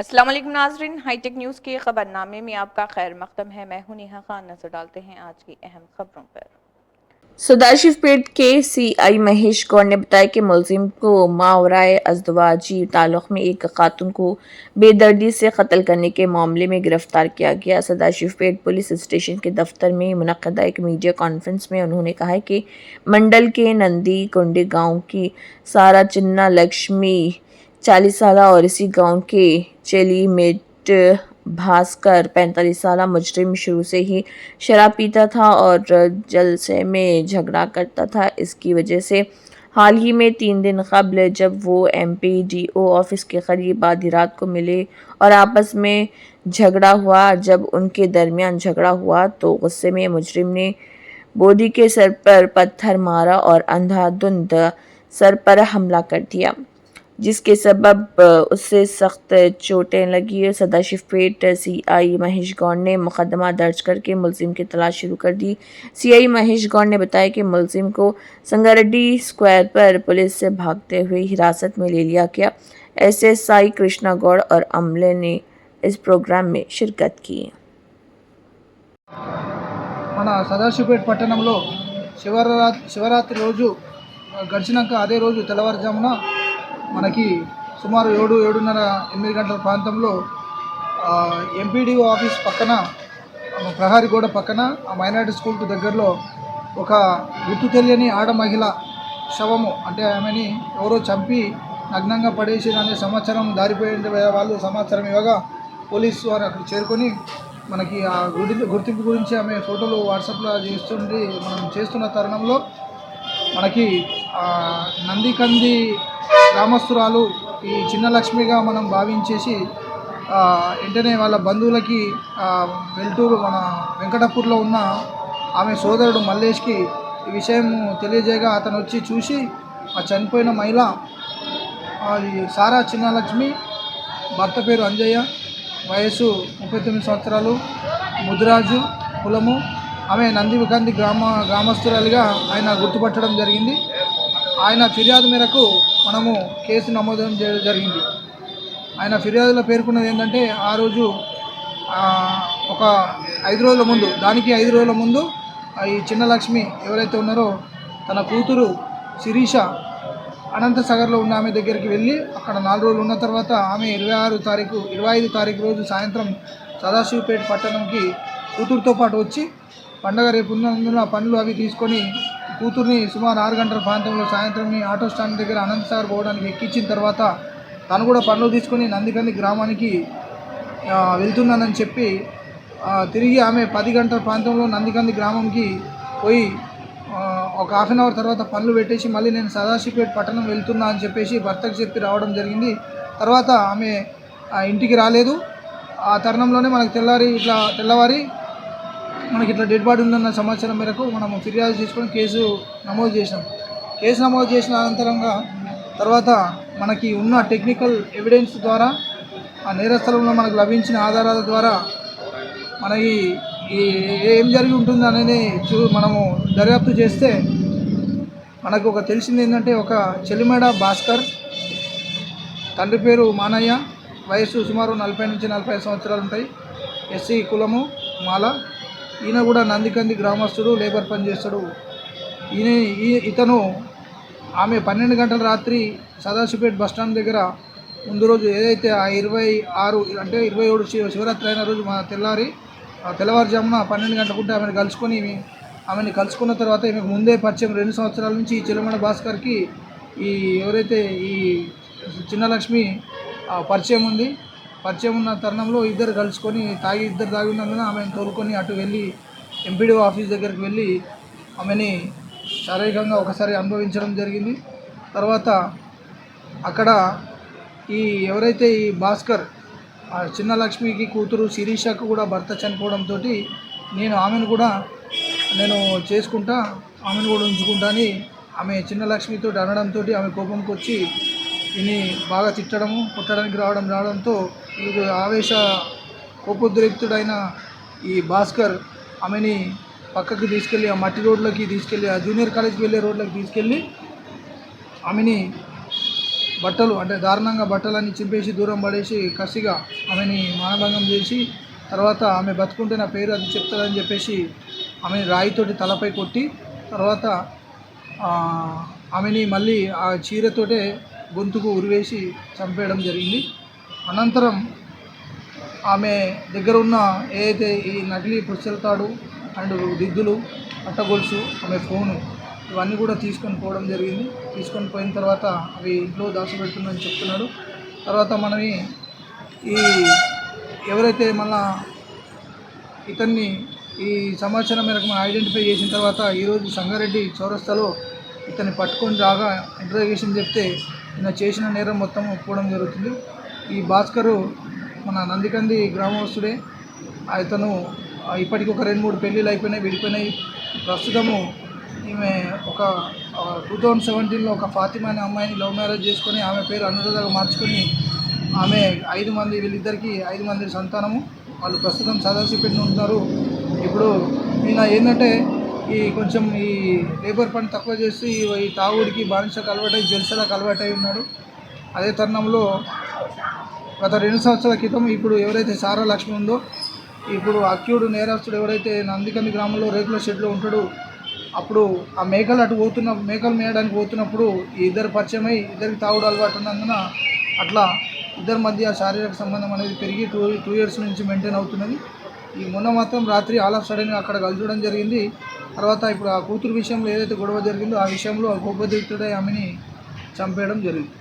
अस्सलाम वालेकुम नाज़रीन, हाईटेक न्यूज़ के खबरनामे में आपका खैर मकदम है। मैं हूं नेहा खान। नजर डालते हैं आज की अहम खबरों पर। सदाशिवपेट के सीआई महेश गौड़ ने बताया कि मुलजिम को मावराए अज़दवाजी ताल्लुक़ में एक खातून को बेदर्दी से कत्ल करने के मामले में गिरफ्तार किया गया। सदाशिवपेट पुलिस स्टेशन के दफ्तर में मुनक्कदा एक मीडिया कॉन्फ्रेंस में उन्होंने कहा कि मंडल के नंदी कुंडी गांव की सारा चिन्ना लक्ष्मी 40 साल और इसी गांव के चेलीमेट भास्कर 45 साल मुजरिम शुरू से ही शराब पीता था और जलसे में झगड़ा करता था। इसकी वजह से हाल ही में 3 दिन कबल जब वो एमपीडीओ ऑफिस के करीब आधी रात को मिले और आपस में झगड़ा हुआ। जब उनके दरमियान झगड़ा हुआ तो गुस्से में मुजरिम ने बोधी के सर पर पत्थर मारा और अंधाधुंध सर पर हमला कर दिया, जिसके सबब उससे सख्त चोटें लगी। सदाशिवपेट सीआई महेश गौड़ ने मुकदमा दर्ज करके मुलजिम की तलाश शुरू कर दी। सीआई महेश गौड़ ने बताया कि मुलजिम को संगारेड्डी स्क्वायर पर पुलिस से भागते हुए हिरासत में ले लिया गया। एसएसआई कृष्णा गौड़ और अमले ने इस प्रोग्राम में शिरकत की। మన సదాశివపేట పట్టణంలో శివరాత్రి రోజు గడిచినాక అదే రోజు తెల్లవారుజామున మనకి సుమారు 7:30 గంటల ప్రాంతంలో ఎంపీడీఓ ఆఫీస్ పక్కన ప్రహారీ గోడ పక్కన ఆ మైనారిటీ స్కూల్కి దగ్గరలో ఒక గుర్తు తెలియని ఆడ మహిళ శవము, అంటే ఆమెని ఎవరో చంపి నగ్నంగా పడేసిరనే సమాచారం దారిపోయిన వాళ్ళు సమాచారం ఇవ్వగా పోలీసు వారు అక్కడ చేరుకొని మనకి ఆ గుర్తింపు గురించి ఆమె ఫోటోలు వాట్సాప్లో మనం చేస్తున్న తరుణంలో మనకి నందికంది గ్రామస్తురాలు ఈ చిన్న లక్ష్మిగా మనం భావించేసి వెంటనే వాళ్ళ బంధువులకి వెల్టూరు మన వెంకటపూర్లో ఉన్న ఆమె సోదరుడు మల్లేష్కి ఈ విషయం తెలియజేయగా అతను వచ్చి చూసి ఆ చనిపోయిన మహిళ సారా చిన్న లక్ష్మి, భర్త పేరు అంజయ్య, వయసు 39 సంవత్సరాలు, ముదిరాజు కులము, ఆమె నందికంది గ్రామస్తురాలిగా ఆయన గుర్తుపట్టడం జరిగింది. ఆయన ఫిర్యాదు మేరకు మనము కేసు నమోదు జరిగింది. ఆయన ఫిర్యాదులో పేర్కొన్నది ఏంటంటే ఆ రోజు ఒక 5 రోజుల ముందు, దానికి 5 రోజుల ముందు ఈ చిన్న లక్ష్మి ఎవరైతే ఉన్నారో తన కూతురు శిరీష అనంతసాగర్లో ఉన్న ఆమె దగ్గరికి వెళ్ళి అక్కడ 4 రోజులు ఉన్న తర్వాత ఆమె 25 తారీఖు రోజు సాయంత్రం సదాశివపేట పట్టణంకి కూతురుతో పాటు వచ్చి పండగ రేపు ఉన్నందున పనులు అవి తీసుకొని కూతుర్ని సుమారు 6 గంటల ప్రాంతంలో సాయంత్రం ఆటో స్టాండ్ దగ్గర అనంతసాగర్ పోవడానికి ఎక్కించిన తర్వాత తను కూడా పనులు తీసుకొని నందికంది గ్రామానికి వెళ్తున్నానని చెప్పి తిరిగి ఆమె 10 గంటల ప్రాంతంలో నందికంది గ్రామంకి పోయి ఒక హాఫ్ అన్ అవర్ తర్వాత పనులు పెట్టేసి మళ్ళీ నేను సదాశివపేట పట్టణం వెళ్తున్నా అని చెప్పేసి భర్తకు చెప్పి రావడం జరిగింది. తర్వాత ఆమె ఇంటికి రాలేదు. ఆ తరుణంలోనే మనకు తెల్లవారి మనకి ఇట్లా డెడ్ బాడీ ఉందన్న సమాచారం మేరకు మనము ఫిర్యాదు చేసుకొని కేసు నమోదు చేసినాం. కేసు నమోదు చేసిన అనంతరంగా తర్వాత మనకి ఉన్న టెక్నికల్ ఎవిడెన్స్ ద్వారా ఆ నేరస్థలంలో మనకు లభించిన ఆధారాల ద్వారా మనకి ఏం జరిగి ఉంటుంది అనేది మనము దర్యాప్తు చేస్తే మనకు ఒక తెలిసింది ఏంటంటే ఒక చెలిమేడ భాస్కర్, తండ్రి పేరు మానయ్య, వయసు సుమారు 40 నుంచి 45 సంవత్సరాలు ఉంటాయి, ఎస్సీ కులము మాల. ఈయన కూడా నందికంది గ్రామస్తుడు, లేబర్ పని చేస్తాడు. ఇతను ఆమె 12 గంటల రాత్రి సదాశివపేట బస్టాండ్ దగ్గర ముందు రోజు ఏదైతే ఆ 26 అంటే 27 శివరాత్రి అయిన రోజు తెల్లవారుజామున 12 గంటలకుంటే ఆమెని కలుసుకున్న తర్వాత ఈమెకు ముందే పరిచయం 2 సంవత్సరాల నుంచి ఈ చెలిమేడ భాస్కర్కి ఎవరైతే ఈ చిన్న లక్ష్మి పరిచయం ఉంది. పరిచయం ఉన్న తరుణంలో ఇద్దరు కలుసుకొని ఇద్దరు తాగి ఉన్నందున ఆమెను తోలుకొని అటు వెళ్ళి ఎంపీడీఓ ఆఫీస్ దగ్గరికి వెళ్ళి ఆమెని శారీరకంగా ఒకసారి అనుభవించడం జరిగింది. తర్వాత అక్కడ ఎవరైతే ఈ భాస్కర్ చిన్న లక్ష్మికి కూతురు శిరీషకు కూడా భర్త చనిపోవడంతో నేను చేసుకుంటా, ఆమెను కూడా ఉంచుకుంటా అని ఆమె చిన్న లక్ష్మితో అనడంతో ఆమె కోపంకి వచ్చి ఈయన్ని బాగా తిట్టడము, కొట్టడానికి రావడంతో ఇది కోపోద్రిక్తుడైన ఈ భాస్కర్ ఆమెని పక్కకి తీసుకెళ్ళి ఆ మట్టి రోడ్లకి తీసుకెళ్ళి ఆ జూనియర్ కాలేజ్కి వెళ్ళే రోడ్లకి తీసుకెళ్ళి ఆమెని బట్టలు అంటే దారుణంగా బట్టలన్నీ చింపేసి దూరం పడేసి కసిగా ఆమెని మానభంగం చేసి తర్వాత ఆమె బతుకుంటే నా పేరు అది చెప్తుందని చెప్పేసి ఆమెని రాయితోటి తలపై కొట్టి తర్వాత ఆమెని మళ్ళీ ఆ చీరతోటే గొంతుకు ఉరివేసి చంపేయడం జరిగింది. అనంతరం ఆమె దగ్గర ఉన్న ఏదైతే ఈ నకిలీ పుస్తల తాడు అండ్ దిద్దులు అట్టగొలుసు ఆమె ఫోను ఇవన్నీ కూడా తీసుకొని పోవడం జరిగింది. తీసుకొని పోయిన తర్వాత అవి ఇంట్లో దాచిపెడుతుందని చెప్తున్నాడు. తర్వాత మనని ఈ ఎవరైతే మళ్ళా ఇతన్ని ఈ సమాచారం మేరకు మనం ఐడెంటిఫై చేసిన తర్వాత ఈరోజు సంగారెడ్డి చౌరస్తాలో ఇతన్ని పట్టుకొని రాగా ఇంట్రోగేషన్ చెప్తే ఈయన చేసిన నేరం మొత్తం ఒప్పుకోవడం జరుగుతుంది. ఈ భాస్కరు మన నందికంది గ్రామస్తుడే. ఇతను ఇప్పటికి ఒక 2-3 పెళ్ళిళ్ళు అయిపోయినాయి, విడిపోయినాయి. ప్రస్తుతము ఈమె ఒక 2017లో ఒక ఫాతిమా అనే అమ్మాయిని లవ్ మ్యారేజ్ చేసుకొని ఆమె పేరు అనురాధగా మార్చుకొని ఆమె 5 మంది వీళ్ళిద్దరికి 5 మంది సంతానము. వాళ్ళు ప్రస్తుతం సదాశివపేటలో ఉంటున్నారు. ఇప్పుడు ఈయన ఏంటంటే ఈ కొంచెం ఈ లేబర్ పని తక్కువ చేసి ఈ తాగుడికి బానిసకు అలవాటై జల్సలకు అలవాటై ఉన్నాడు. అదే తరుణంలో గత 2 సంవత్సరాల క్రితం ఇప్పుడు ఎవరైతే సారా లక్ష్మి ఉందో ఇప్పుడు అక్యూడ్ నేరస్తుడు ఎవరైతే నందికంది గ్రామంలో రేకుల షెడ్లో ఉంటాడో అప్పుడు ఆ మేకలు మేయడానికి పోతున్నప్పుడు ఈ ఇద్దరు పరిచయమై ఇద్దరికి తాగుడు అలవాటు ఉన్నందున అట్లా ఇద్దరి మధ్య శారీరక సంబంధం అనేది పెరిగి 2 years నుంచి మెయింటైన్ అవుతున్నది. ఈ మొన్న మాత్రం రాత్రి ఆల్ ఆఫ్ సడన్గా అక్కడ కలచడం జరిగింది. తర్వాత ఇప్పుడు ఆ కూతురు విషయంలో ఏదైతే గొడవ జరిగిందో ఆ విషయంలో కోపదీక్తుడై ఆమెని చంపేయడం జరిగింది.